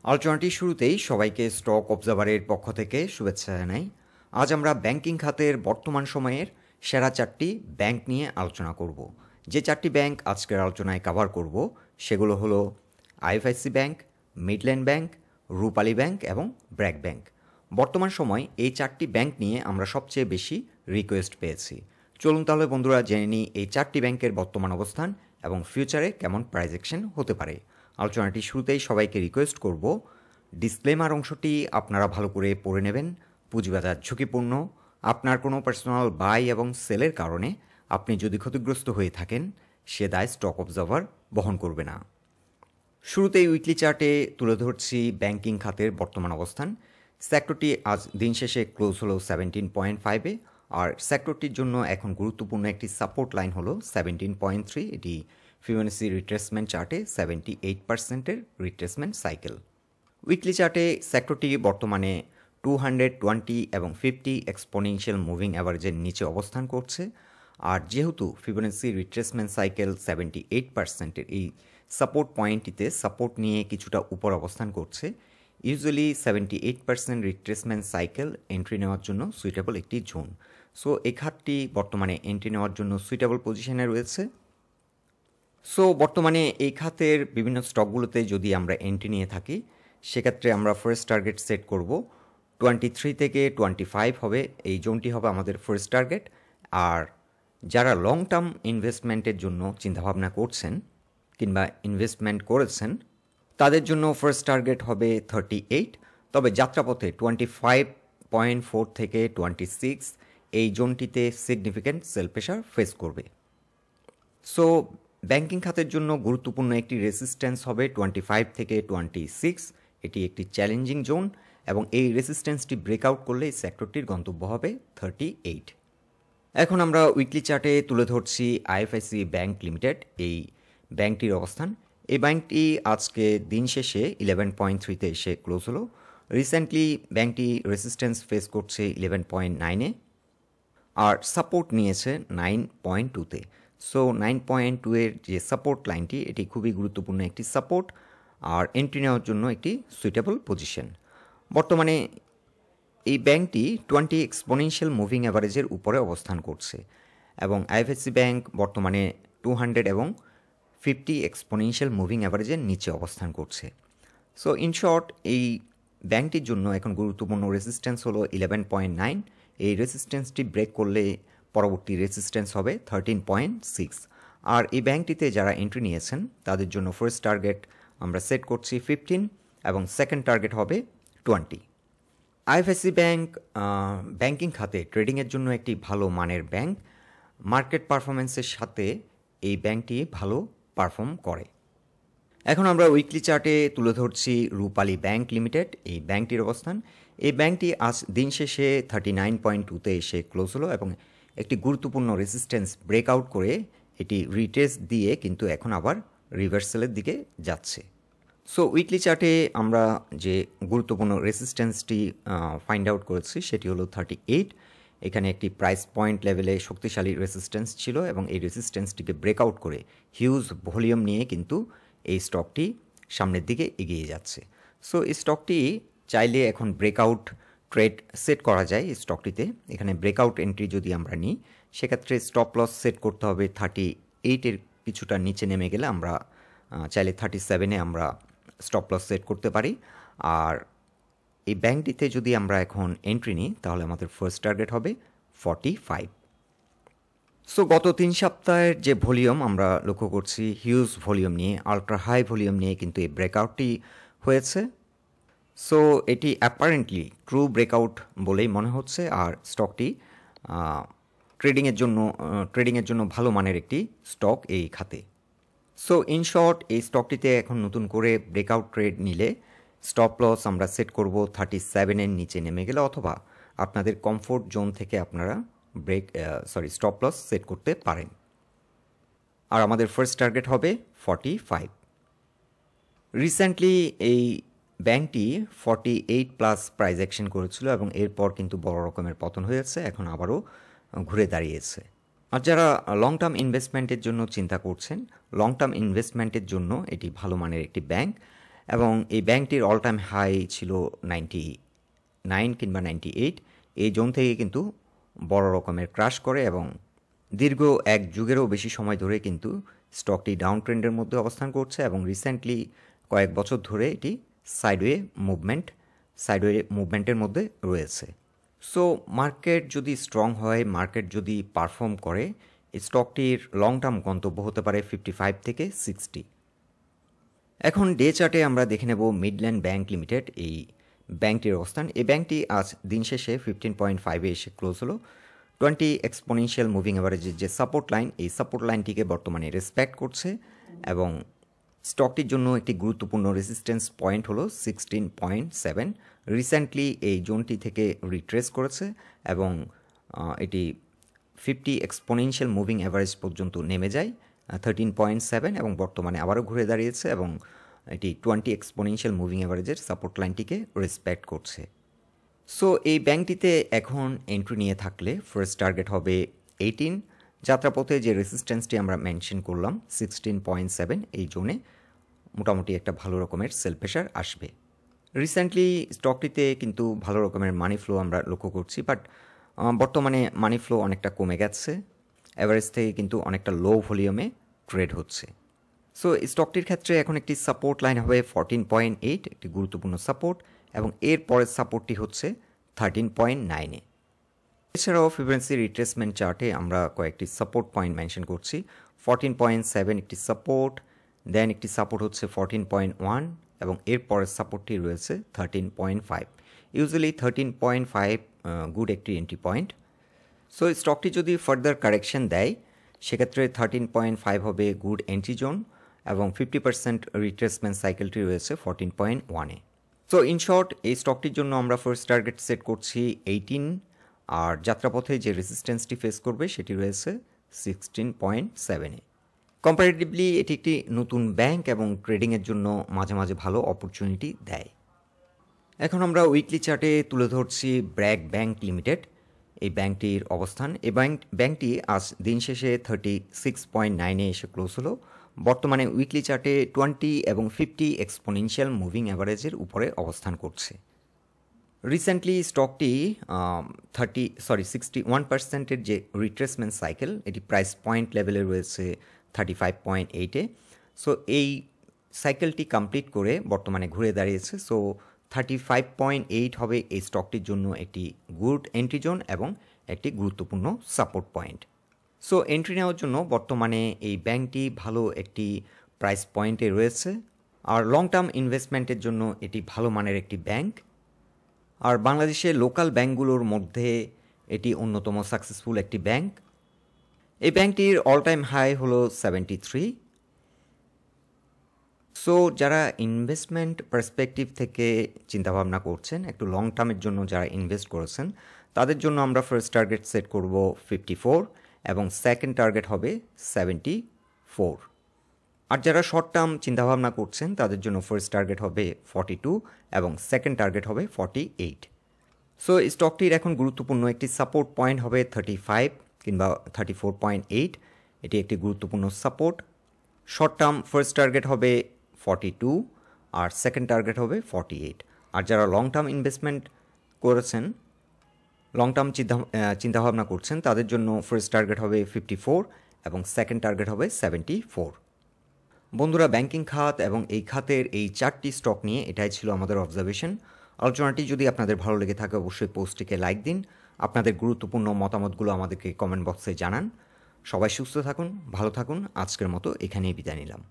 আলোচনাটির শুরুতেই সবাইকে স্টক অবজারভারের পক্ষ থেকে শুভেচ্ছা জানাই। আজ আমরা ব্যাংকিং খাতের বর্তমান সময়ের সেরা 4টি ব্যাংক নিয়ে আলোচনা করব। যে 4টি ব্যাংক আজকের আলোচনায় কভার করব সেগুলো হলো আইএফআইসি ব্যাংক, মিডল্যান্ড ব্যাংক, রূপালী ব্যাংক এবং ব্র্যাক ব্যাংক। বর্তমান সময় এই 4টি ব্যাংক নিয়ে আমরা সবচেয়ে বেশি রিকোয়েস্ট পেয়েছি। চলুন তাহলে বন্ধুরা জেনে নিই এই 4টি ব্যাংকের বর্তমান অবস্থান এবং ফিউচারে কেমন প্রাইস অ্যাকশন হতে পারে। আলোচনাটি শুরুতেই সবাইকে রিকোয়েস্ট করব ডিসক্লেমার অংশটি আপনারা ভালো করে পড়ে নেবেন। পুঁজিবাজার ঝুঁকিপূর্ণ, আপনার কোনো পার্সোনাল বাই এবং সেলের কারণে আপনি যদি ক্ষতিগ্রস্ত হয়ে থাকেন সে দায় স্টক অবজারভার বহন করবে না। শুরুতেই উইকলি চার্টে তুলে ধরছি ব্যাংকিং খাতের বর্তমান অবস্থান। সেক্টরটি আজ দিন শেষে ক্লোজ হলো 17.5-এ, আর সেক্টরটির জন্য এখন গুরুত্বপূর্ণ একটি সাপোর্ট লাইন হলো 17.3। এটি ফিবোনাচি রিট্রেসমেন্ট চার্টে 78%-এর রিট্রেসমেন্ট সাইকেল। উইকলি চার্টে সেক্টরটি বর্তমানে 220 এবং 50 এক্সপোনেনশিয়াল মুভিং অ্যাভারেজের নিচে অবস্থান করছে। আর যেহেতু ফিবোনাচি রিট্রেসমেন্ট সাইকেল 78%-এর এই সাপোর্ট পয়েন্টটিতে সাপোর্ট নিয়ে কিছুটা উপর অবস্থান করছে, ইউজুয়ালি 78% রিট্রেসমেন্ট সাইকেল এন্ট্রি নেওয়ার জন্য সুইটেবল একটি জোন। সো এই খাতটি বর্তমানে এন্ট্রি নেওয়ার জন্য সুইটেবল পজিশনে রয়েছে। সো বর্তমানে এই খাতের বিভিন্ন স্টকগুলোতে যদি আমরা এন্ট্রি নিয়ে থাকি সেক্ষেত্রে আমরা ফার্স্ট টার্গেট সেট করব 23 থেকে 25 হবে, এই জোনটি হবে আমাদের ফার্স্ট টার্গেট। আর যারা লং টার্ম ইনভেস্টমেন্টের জন্য চিন্তাভাবনা করছেন কিংবা ইনভেস্টমেন্ট করেছেন তাদের জন্য ফার্স্ট টার্গেট হবে 38। তবে যাত্রাপথে 25.4 থেকে 26 এই জোনটিতে সিগনিফিক্যান্ট সেল প্রেশার ফেস করবে। সো ব্যাংকিং খাতের জন্য গুরুত্বপূর্ণ একটি রেসিস্ট্যান্স হবে 25 থেকে 26। এটি একটি চ্যালেঞ্জিং জোন এবং এই রেসিস্ট্যান্সটি ব্রেকআউট করলে এই সেক্টরটির গন্তব্য হবে 38। এখন আমরা উইকলি চার্টে তুলে ধরছি আইএফআইসি ব্যাংক লিমিটেড, এই ব্যাংকটির অবস্থান। এই ব্যাংকটি আজকে দিন শেষে 11.3-তে এসে ক্লোজ হলো। রিসেন্টলি ব্যাংকটি রেসিস্ট্যান্স ফেস করছে 11.9-এ আর সাপোর্ট নিয়েছে 9.2-তে। সো 9.2-এর যে সাপোর্ট লাইনটি এটি খুবই গুরুত্বপূর্ণ একটি সাপোর্ট আর এন্ট্রি নেওয়ার জন্য একটি সুইটেবল পজিশন। বর্তমানে এই ব্যাংকটি 20 এক্সপোনেনশিয়াল মুভিং অ্যাভারেজের উপরে অবস্থান করছে এবং আইএফআইসি ব্যাংক বর্তমানে 200 এবং 50 এক্সপোনেনশিয়াল মুভিং অ্যাভারেজের নিচে অবস্থান করছে। সো ইন শর্ট এই ব্যাংকটির জন্য এখন গুরুত্বপূর্ণ রেসিস্ট্যান্স হলো 11.9। এই রেসিস্ট্যান্সটি ব্রেক করলে পরবর্তী রেসিস্ট্যান্স হবে 13.6। আর এই ব্যাংকটিতে যারা এন্ট্রি নিয়েছেন তাদের জন্য ফার্স্ট টার্গেট আমরা সেট করছি 15 এবং সেকেন্ড টার্গেট হবে 20। আইএফআইসি ব্যাংক ব্যাংকিং খাতে ট্রেডিংয়ের জন্য একটি ভালো মানের ব্যাংক। মার্কেট পারফরমেন্সের সাথে এই ব্যাংকটি ভালো পারফর্ম করে। এখন আমরা উইকলি চার্টে তুলে ধরছি রূপালী ব্যাংক লিমিটেড, এই ব্যাংকটির অবস্থান। এই ব্যাংকটি আজ দিন শেষে 39.2-তে এসে ক্লোজ হলো এবং একটি গুরুত্বপূর্ণ রেসিস্ট্যান্স ব্রেকআউট করে এটি রিটেস্ট দিয়ে কিন্তু এখন আবার রিভার্সালের দিকে যাচ্ছে। সো উইকলি চার্টে আমরা যে গুরুত্বপূর্ণ রেসিস্ট্যান্সটি ফাইন্ড আউট করেছি সেটি হলো 38। এখানে একটি প্রাইস পয়েন্ট লেভেলে শক্তিশালী রেসিস্ট্যান্স ছিল এবং এই রেসিস্ট্যান্সটিকে ব্রেকআউট করে হিউজ ভলিউম নিয়ে কিন্তু এই স্টকটি সামনের দিকে এগিয়ে যাচ্ছে। সো এই স্টকটি চাইলে এখন ব্রেকআউট ট্রেড সেট করা যায়। এই স্টকটিতে এখানে ব্রেকআউট এন্ট্রি যদি আমরা নিই সেক্ষেত্রে স্টপ লস সেট করতে হবে 38-এর কিছুটা নিচে নেমে গেলে আমরা চাইলে 37-এ আমরা স্টপ লস সেট করতে পারি। আর এই ব্যাংকটিতে যদি আমরা এখন এন্ট্রি নিই তাহলে আমাদের ফার্স্ট টার্গেট হবে 45। সো গত 3 সপ্তাহের যে ভলিউম আমরা লক্ষ্য করছি হিউজ ভলিউম নিয়ে, আলট্রা হাই ভলিউম নিয়ে কিন্তু এই ব্রেকআউটটি হয়েছে। সো এটি অ্যাপারেন্টলি ট্রু ব্রেকআউট বলেই মনে হচ্ছে আর স্টকটি ট্রেডিংয়ের জন্য ভালো মানের একটি স্টক এই খাতে। সো ইন শর্ট এই স্টকটিতে এখন নতুন করে ব্রেকআউট ট্রেড নিলে স্টপ লস আমরা সেট করব 37-এর নিচে নেমে গেলে, অথবা আপনাদের কমফোর্ট জোন থেকে আপনারা স্টপ লস সেট করতে পারেন। আর আমাদের ফার্স্ট টার্গেট হবে 45। রিসেন্টলি এই ব্যাংকটি 48+ প্রাইস অ্যাকশন করেছিল এবং এরপর কিন্তু বড় রকমের পতন হয়েছে, এখন আবারও ঘুরে দাঁড়িয়েছে। আর যারা লং টার্ম ইনভেস্টমেন্টের জন্য চিন্তা করছেন, লং টার্ম ইনভেস্টমেন্টের জন্য এটি ভালো মানের একটি ব্যাংক এবং এই ব্যাংকটির অল টাইম হাই ছিল 99 কিংবা 98। এই জোন থেকে কিন্তু বড় রকমের ক্রাশ করে এবং দীর্ঘ এক যুগেরও বেশি সময় ধরে কিন্তু স্টকটি ডাউন ট্রেন্ডের মধ্যে অবস্থান করছে এবং রিসেন্টলি কয়েক বছর ধরে এটি সাইডওয়ে মুভমেন্টের মধ্যে রয়েছে। সো মার্কেট যদি স্ট্রং হয়, মার্কেট যদি পারফর্ম করে, এই স্টকটির লং টার্ম গন্তব্য হতে পারে 55 থেকে 60। এখন ডে চার্টে আমরা দেখে নেব মিডল্যান্ড ব্যাংক লিমিটেড এই ব্যাংকটির অবস্থান। এই ব্যাংকটি আজ দিন শেষে 15.5-এ এসে ক্লোজ হলো। 20 এক্সপোনেনশিয়াল মুভিং অ্যাভারেজের যে সাপোর্ট লাইন, এই সাপোর্ট লাইনটিকে বর্তমানে রেসপেক্ট করছে এবং স্টকটির জন্য একটি গুরুত্বপূর্ণ রেজিস্ট্যান্স পয়েন্ট হলো 16.7। রিসেন্টলি এই জোনটি থেকে রিট্রেস করেছে এবং এটি 50 এক্সপোনেনশিয়াল মুভিং অ্যাভারেজ পর্যন্ত নেমে যায় 13.7 এবং বর্তমানে আবারও ঘুরে দাঁড়িয়েছে এবং এটি 20 এক্সপোনেনশিয়াল মুভিং অ্যাভারেজের সাপোর্ট লাইনটিকে রেসপেক্ট করছে। সো এই ব্যাংকটিতে এখন এন্ট্রি নিয়ে থাকলে ফার্স্ট টার্গেট হবে 18। যাত্রাপথে যে রেজিস্ট্যান্সটি আমরা মেনশন করলাম 16.7, এই জোনে মোটামুটি একটা ভালো রকমের সেল প্রেশার আসবে। রিসেন্টলি স্টকটিতে কিন্তু ভালো রকমের মানি ফ্লো আমরা লক্ষ্য করছি, বাট বর্তমানে মানি ফ্লো অনেকটা কমে গেছে, অ্যাভারেজ থেকে কিন্তু অনেকটা লো ভলিউমে ট্রেড হচ্ছে। সো স্টকটির ক্ষেত্রে এখন একটি সাপোর্ট লাইন হবে 14.8, একটি গুরুত্বপূর্ণ সাপোর্ট, এবং এর পরের সাপোর্টটি হচ্ছে 13.9-এ। এছাড়াও ফিবোনাচি রিট্রেসমেন্ট চার্টে আমরা কয়েকটি সাপোর্ট পয়েন্ট মেনশন করছি। 14.7 একটি সাপোর্ট, দেন একটি সাপোর্ট হচ্ছে 14.1 এবং এর পরের সাপোর্টটি রয়েছে 13.5। ইউজুয়ালি 13.5 গুড একটি এন্ট্রি পয়েন্ট। সো স্টকটি যদি ফার্দার কারেকশন দেয় সেক্ষেত্রে 13.5 হবে গুড এন্ট্রি জোন এবং 50% রিট্রেসমেন্ট সাইকেলটি রয়েছে 14.1-এ। সো ইন শর্ট, এই স্টকটির জন্য আমরা ফার্স্ট টার্গেট সেট করছি 18, আর যাত্রাপথে যে রেজিস্ট্যান্সটি ফেস করবে সেটি রয়েছে 16.7-এ। কম্পারেটিভলি এটি একটি নতুন ব্যাংক এবং ট্রেডিংয়ের জন্য মাঝে মাঝে ভালো অপরচুনিটি দেয়। এখন আমরা উইকলি চার্টে তুলে ধরছি ব্র্যাক ব্যাংক লিমিটেড এই ব্যাংকটির অবস্থান। এই ব্যাংকটি আজ দিন শেষে 36.9-এ এসে ক্লোজ হলো। বর্তমানে উইকলি চার্টে 20 এবং 50 এক্সপোনেনশিয়াল মুভিং অ্যাভারেজের উপরে অবস্থান করছে। রিসেন্টলি স্টকটি 61%-এর যে রিট্রেসমেন্ট সাইকেল, এটি প্রাইস পয়েন্ট লেভেলে রয়েছে 35.8-এ। সো এই সাইকেলটি কমপ্লিট করে বর্তমানে ঘুরে দাঁড়িয়েছে। সো 35.8 হবে এই স্টকটির জন্য একটি গুড এন্ট্রি জোন এবং একটি গুরুত্বপূর্ণ সাপোর্ট পয়েন্ট। সো এন্ট্রি নেওয়ার জন্য বর্তমানে এই ব্যাংকটি ভালো একটি প্রাইস পয়েন্টে রয়েছে, আর লং টার্ম ইনভেস্টমেন্টের জন্য এটি ভালো মানের একটি ব্যাংক। আর বাংলাদেশের লোকাল ব্যাংকগুলোর মধ্যে এটি অন্যতম সাকসেসফুল একটি ব্যাংক। এই ব্যাংকটির অল টাইম হাই হলো 73। সো যারা ইনভেস্টমেন্ট পার্সপেক্টিভ থেকে চিন্তাভাবনা করছেন, একটু লং টার্মের জন্য যারা ইনভেস্ট করেছেন, তাদের জন্য আমরা ফার্স্ট টার্গেট সেট করব 54 এবং সেকেন্ড টার্গেট হবে 74। আর যারা শর্ট টার্ম চিন্তাভাবনা করছেন তাদের জন্য ফার্স্ট টার্গেট হবে 42 এবং সেকেন্ড টার্গেট হবে 48। সো স্টকটির এখন গুরুত্বপূর্ণ একটি সাপোর্ট পয়েন্ট হবে 35 কিংবা 34.8, এটি একটি গুরুত্বপূর্ণ support. Short term first target হবে 42 আর সেকেন্ড টার্গেট হবে 48। আর যারা লং টার্ম ইনভেস্টমেন্ট করেছেন, লং টার্ম চিন্তাভাবনা করছেন, তাদের জন্য ফার্স্ট টার্গেট হবে 54 এবং সেকেন্ড টার্গেট হবে 74। বন্ধুরা, ব্যাংকিং খাত এবং এই খাতের এই 4টি স্টক নিয়ে এটাই ছিল আমাদের অবজারভেশন। আলোচনাটি যদি আপনাদের ভালো লেগে থাকে অবশ্যই পোস্টটিকে লাইক দিন, আপনাদের গুরুত্বপূর্ণ মতামতগুলো আমাদেরকে কমেন্ট বক্সে জানান। সবাই সুস্থ থাকুন, ভালো থাকুন। আজকের মতো এখানেই বিদায় নিলাম।